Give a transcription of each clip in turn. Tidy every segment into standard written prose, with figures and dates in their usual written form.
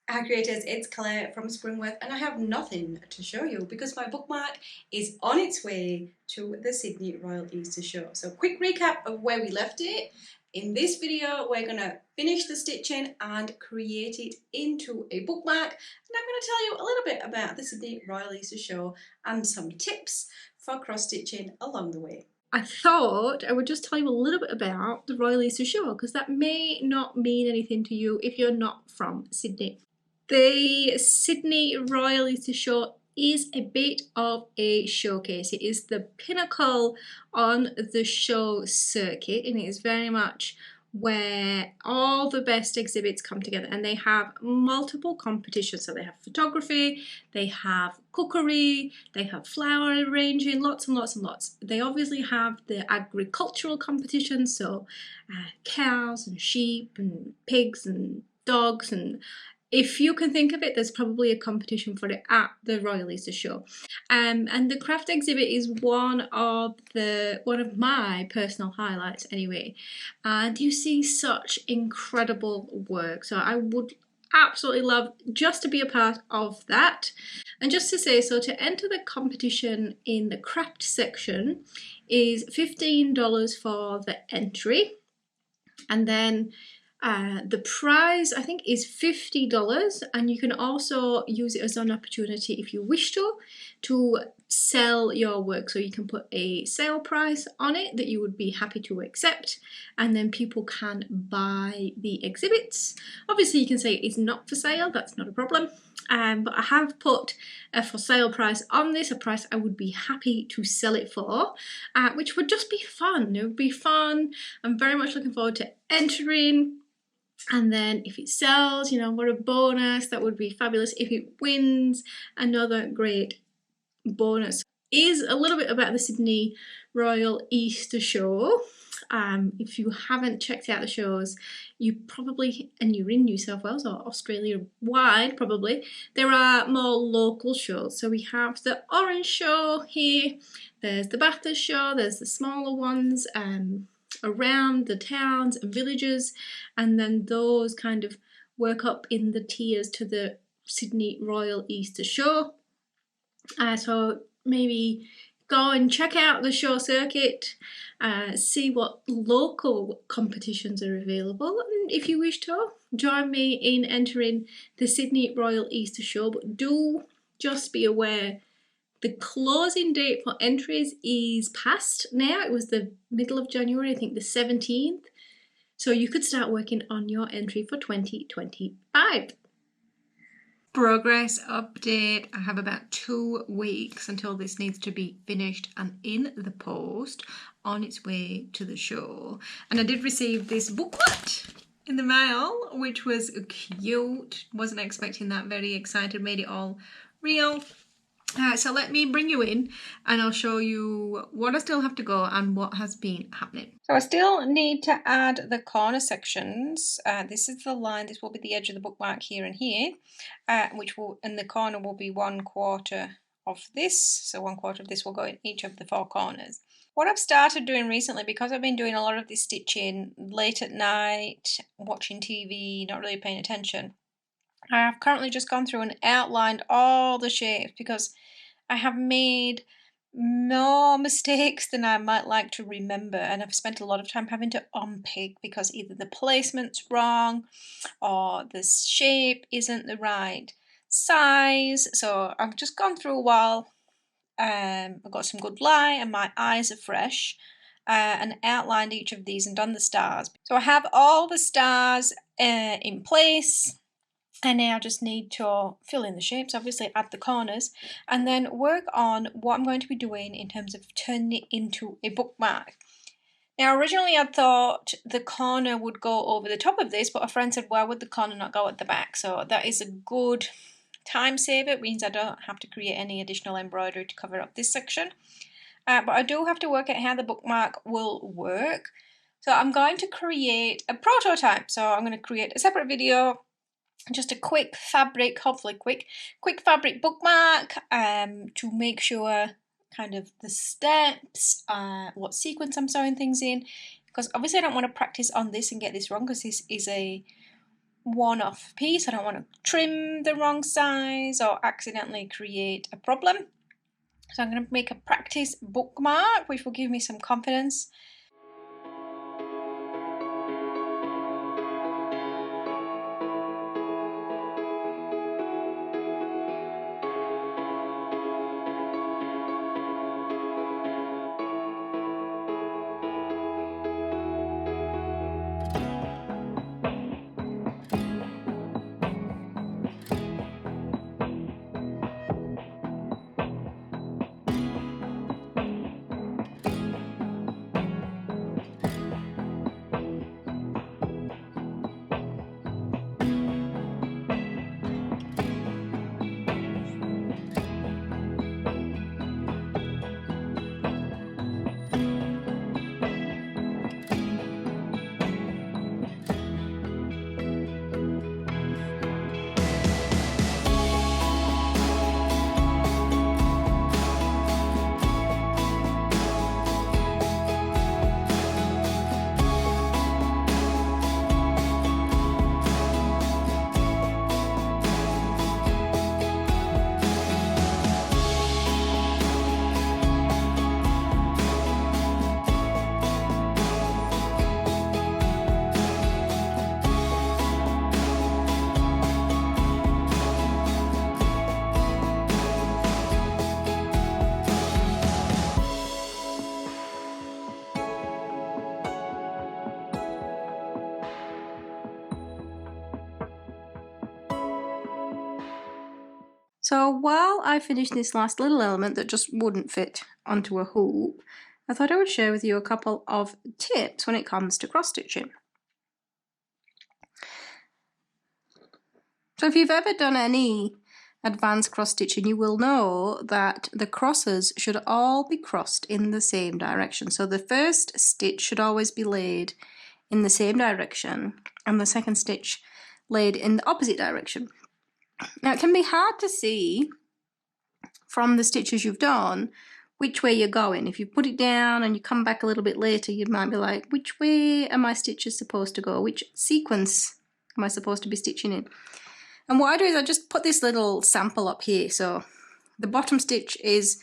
accurate as it's Claire from Springworth, and I have nothing to show you because my bookmark is on its way to the Sydney Royal Easter Show. So quick recap of where we left it. In this video, we're going to finish the stitching and create it into a bookmark, and I'm going to tell you a little bit about the Sydney Royal Easter Show and some tips for cross-stitching along the way. I thought I would just tell you a little bit about the Royal Easter Show because that may not mean anything to you if you're not from Sydney. The Sydney Royal Easter Show is a bit of a showcase. It is the pinnacle on the show circuit, and it is very much where all the best exhibits come together, and they have multiple competitions. So they have photography, they have cookery, they have flower arranging, lots and lots and lots. They obviously have the agricultural competitions, so cows and sheep and pigs and dogs, and if you can think of it, there's probably a competition for it at the Royal Easter Show. And the craft exhibit is one of my personal highlights anyway. And you see such incredible work. So I would absolutely love just to be a part of that. And just to say, so to enter the competition in the craft section is $15 for the entry. And then the prize, I think, is $50, and you can also use it as an opportunity, if you wish to sell your work. So you can put a sale price on it that you would be happy to accept, and then people can buy the exhibits. Obviously, you can say it's not for sale, that's not a problem. But I have put a for sale price on this, a price I would be happy to sell it for, which would just be fun. It would be fun. I'm very much looking forward to entering. And then if it sells, you know, what a bonus, that would be fabulous. If it wins, another great bonus. Is a little bit about the Sydney Royal Easter Show. If you haven't checked out the shows, you probably, and you're in New South Wales or Australia wide probably, there are more local shows. So we have the Orange Show here, there's the Bathurst Show, there's the smaller ones around the towns and villages, and then those kind of work up in the tiers to the Sydney Royal Easter Show. So maybe go and check out the show circuit, see what local competitions are available, and if you wish to, join me in entering the Sydney Royal Easter Show. But do just be aware the closing date for entries is past now. It was the middle of January, I think the 17th. So you could start working on your entry for 2025. Progress update. I have about 2 weeks until this needs to be finished and in the post on its way to the show. And I did receive this booklet in the mail, which was cute. Wasn't expecting that, very excited, made it all real. So let me bring you in and I'll show you what I still have to go and what has been happening. So I still need to add the corner sections. This is the line, this will be the edge of the bookmark here and here, which will, in the corner will be 1/4 of this. So 1/4 of this will go in each of the 4 corners. What I've started doing recently, because I've been doing a lot of this stitching late at night, watching TV, not really paying attention, I've currently just gone through and outlined all the shapes because I have made more mistakes than I might like to remember, and I've spent a lot of time having to unpick because either the placement's wrong or the shape isn't the right size. So I've just gone through a while. I've got some good light and my eyes are fresh, and outlined each of these and done the stars. So I have all the stars in place. And now I just need to fill in the shapes, obviously add the corners, and then work on what I'm going to be doing in terms of turning it into a bookmark. Now originally I thought the corner would go over the top of this, but a friend said, why would the corner not go at the back? So that is a good time saver. It means I don't have to create any additional embroidery to cover up this section. But I do have to work out how the bookmark will work. So I'm going to create a prototype. So I'm going to create a separate video, just a quick fabric, hopefully quick fabric bookmark to make sure kind of the steps, what sequence I'm sewing things in, because obviously I don't want to practice on this and get this wrong, because this is one-off piece. I don't want to trim the wrong size or accidentally create a problem. So I'm going to make a practice bookmark, which will give me some confidence. So while I finished this last little element that just wouldn't fit onto a hoop, I thought I would share with you a couple of tips when it comes to cross stitching. So if you've ever done any advanced cross stitching, you will know that the crosses should all be crossed in the same direction. So the first stitch should always be laid in the same direction and the second stitch laid in the opposite direction. Now it can be hard to see from the stitches you've done which way you're going. If you put it down and you come back a little bit later, you might be like, which way are my stitches supposed to go? Which sequence am I supposed to be stitching in? And what I do is I just put this little sample up here. So the bottom stitch is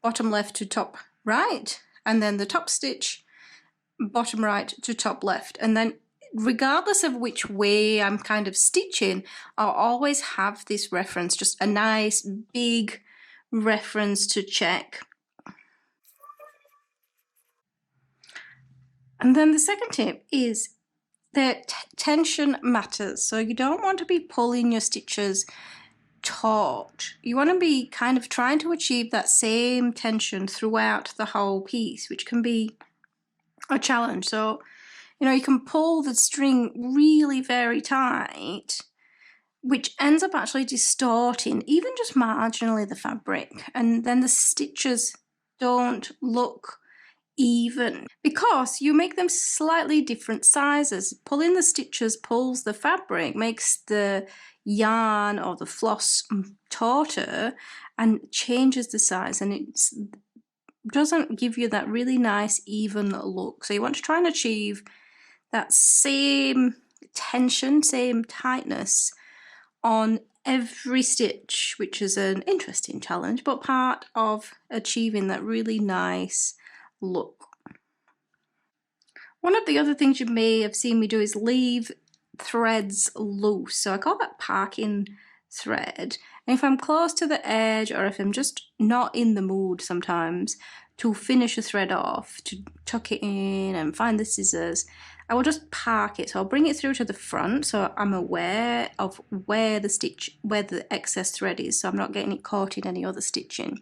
bottom left to top right, and then the top stitch bottom right to top left. And then regardless of which way I'm kind of stitching, I'll always have this reference, just a nice big reference to check. And then the second tip is that tension matters. So you don't want to be pulling your stitches taut. You want to be kind of trying to achieve that same tension throughout the whole piece, which can be a challenge. So you can pull the string really very tight, which ends up actually distorting even just marginally the fabric, and then the stitches don't look even because you make them slightly different sizes. Pulling the stitches pulls the fabric, makes the yarn or the floss tauter and changes the size, and it doesn't give you that really nice even look. So you want to try and achieve that same tension, same tightness on every stitch, which is an interesting challenge, but part of achieving that really nice look. One of the other things you may have seen me do is leave threads loose. So I call that parking thread. And if I'm close to the edge, or if I'm just not in the mood sometimes to finish a thread off, to tuck it in and find the scissors, I will just park it. So I'll bring it through to the front so I'm aware of where the excess thread is, so I'm not getting it caught in any other stitching.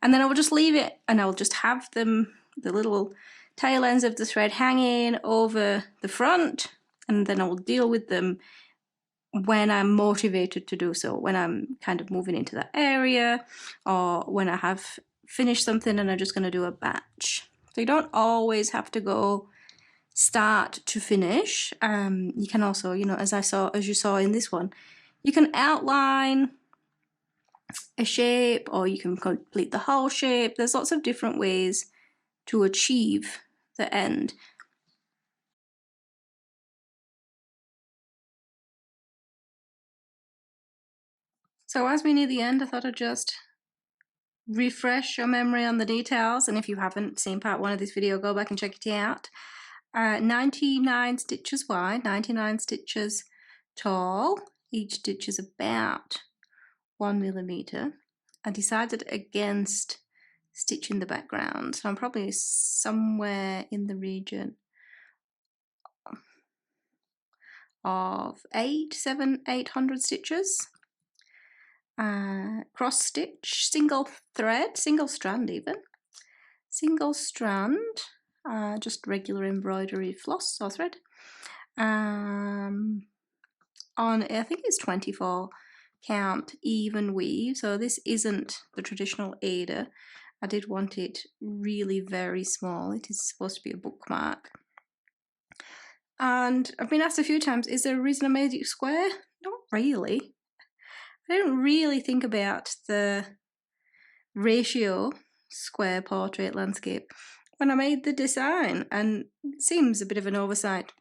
And then I will just leave it, and I'll just have the little tail ends of the thread hanging over the front, and then I will deal with them when I'm motivated to do so, when I'm kind of moving into that area, or when I have finished something and I'm just going to do a batch. So you don't always have to go start to finish. You can also, as you saw in this one, you can outline a shape, or you can complete the whole shape. There's lots of different ways to achieve the end. So as we near the end, I thought I'd just refresh your memory on the details, and if you haven't seen part 1 of this video, go back and check it out. 99 stitches wide, 99 stitches tall. Each stitch is about 1 millimeter. I decided against stitching the background, so I'm probably somewhere in the region of 800 stitches. Cross stitch, single thread, single strand even, single strand, just regular embroidery floss or thread, on I think it's 24 count even weave. So this isn't the traditional Ada. I did want it really very small. It is supposed to be a bookmark. And I've been asked a few times, is there a reason I made it square? Not really. I didn't really think about the ratio square, portrait, landscape when I made the design, and it seems a bit of an oversight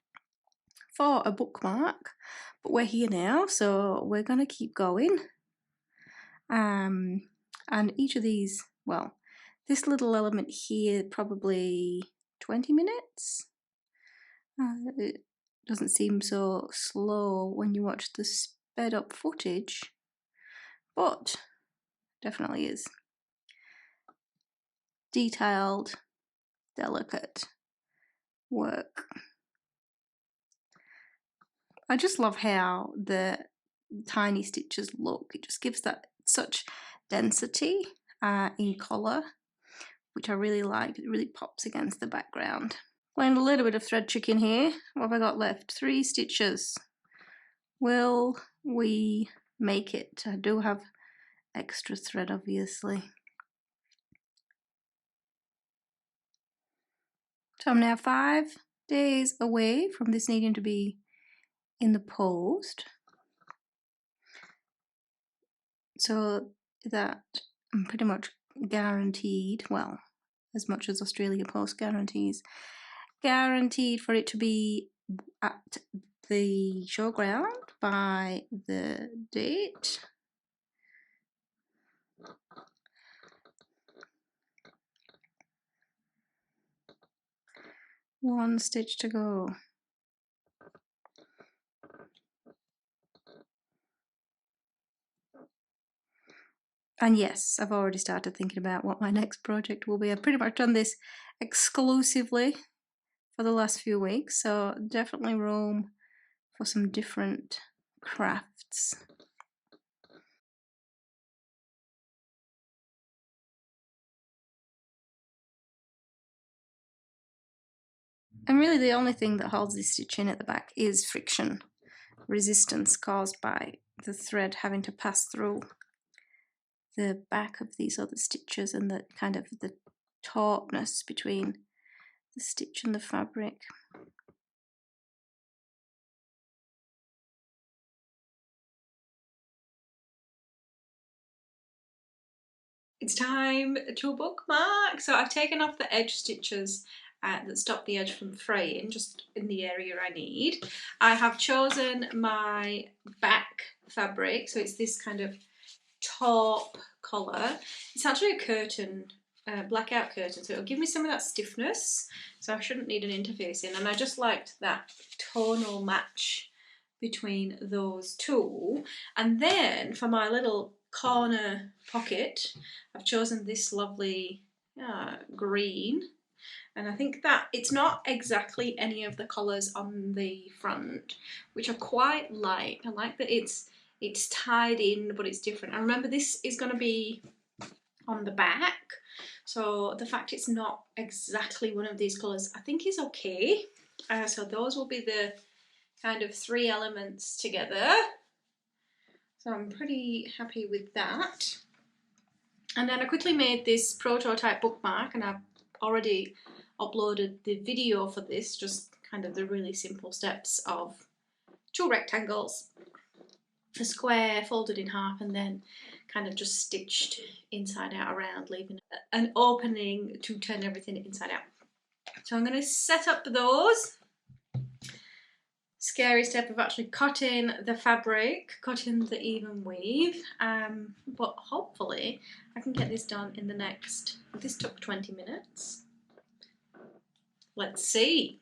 for a bookmark, but we're here now, so we're going to keep going. And each of these, well, this little element here, probably 20 minutes. It doesn't seem so slow when you watch the sped up footage, but definitely is detailed, delicate work. I just love how the tiny stitches look. It just gives that such density in colour, which I really like. It really pops against the background. Playing a little bit of thread trick in here. What have I got left? 3 stitches. Will we make it? I do have extra thread, obviously. So I'm now 5 days away from this needing to be in the post, so that I'm pretty much guaranteed, well, as much as Australia Post guarantees, guaranteed for it to be at the showground by the date. One stitch to go. And yes, I've already started thinking about what my next project will be. I've pretty much done this exclusively for the last few weeks, so definitely room for some different crafts. And really the only thing that holds this stitch in at the back is friction resistance caused by the thread having to pass through the back of these other stitches and the kind of the tautness between the stitch and the fabric. It's time to bookmark. So I've taken off the edge stitches that stop the edge from fraying, just in the area I need. I have chosen my back fabric, so it's this kind of taupe colour. It's actually a curtain, blackout curtain, so it'll give me some of that stiffness, so I shouldn't need an interfacing, and I just liked that tonal match between those two. And then for my little corner pocket, I've chosen this lovely green, and I think that it's not exactly any of the colours on the front, which I quite like. I like that it's tied in, but it's different. I remember this is going to be on the back, so the fact it's not exactly one of these colours I think is okay. So those will be the kind of 3 elements together, so I'm pretty happy with that. And then I quickly made this prototype bookmark, and I've already uploaded the video for this, just kind of the really simple steps of 2 rectangles, a square folded in half, and then kind of just stitched inside out around, leaving an opening to turn everything inside out. So I'm going to set up those. scary step of actually cutting the fabric, cutting the even weave, but hopefully I can get this done in the next, this took 20 minutes. Let's see.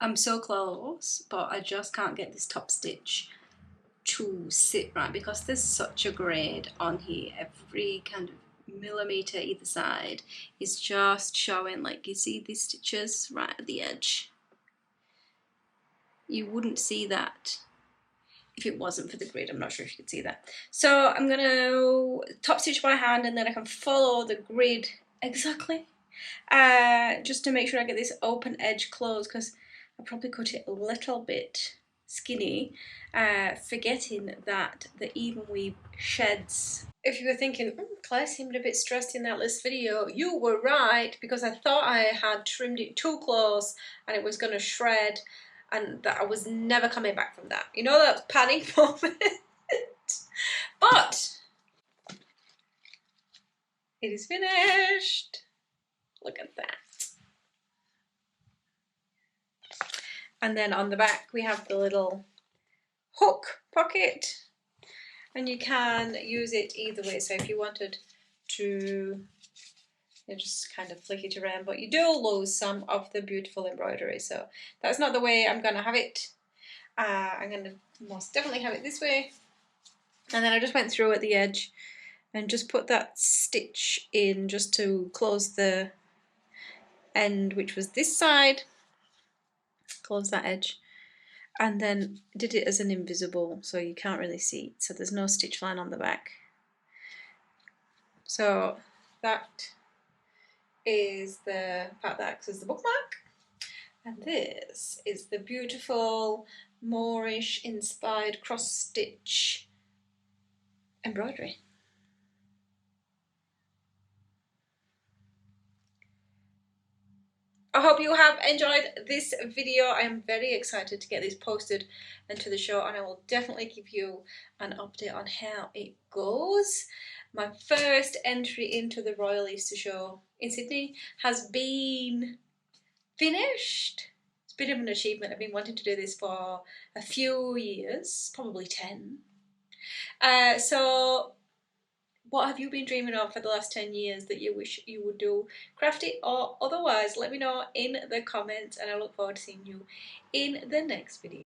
I'm so close, but I just can't get this top stitch to sit right because there's such a grade on here. Every kind of millimeter either side is just showing, like you see these stitches right at the edge. You wouldn't see that if it wasn't for the grid. I'm not sure if you could see that. So I'm gonna top stitch by hand and then I can follow the grid exactly, just to make sure I get this open edge closed, because I probably cut it a little bit skinny, forgetting that the even weave sheds. If you were thinking, Claire seemed a bit stressed in that last video, you were right, because I thought I had trimmed it too close and it was going to shred, and that I was never coming back from that. You know, that panic moment. But it is finished. Look at that. And then on the back we have the little hook pocket, and you can use it either way. So if you wanted to, you just kind of flick it around, but you do lose some of the beautiful embroidery. So that's not the way I'm going to have it. I'm going to most definitely have it this way. And then I just went through at the edge and just put that stitch in just to close the end, which was this side. Close that edge, and then did it as an invisible, so you can't really see it, so there's no stitch line on the back. So that is the part that acts as the bookmark, and this is the beautiful Moorish-inspired cross-stitch embroidery. I hope you have enjoyed this video. I am very excited to get this posted into the show, and I will definitely give you an update on how it goes. My first entry into the Royal Easter Show in Sydney has been finished. It's a bit of an achievement. I've been wanting to do this for a few years, probably 10. So what have you been dreaming of for the last 10 years that you wish you would do? Craft it or otherwise, let me know in the comments, and I look forward to seeing you in the next video.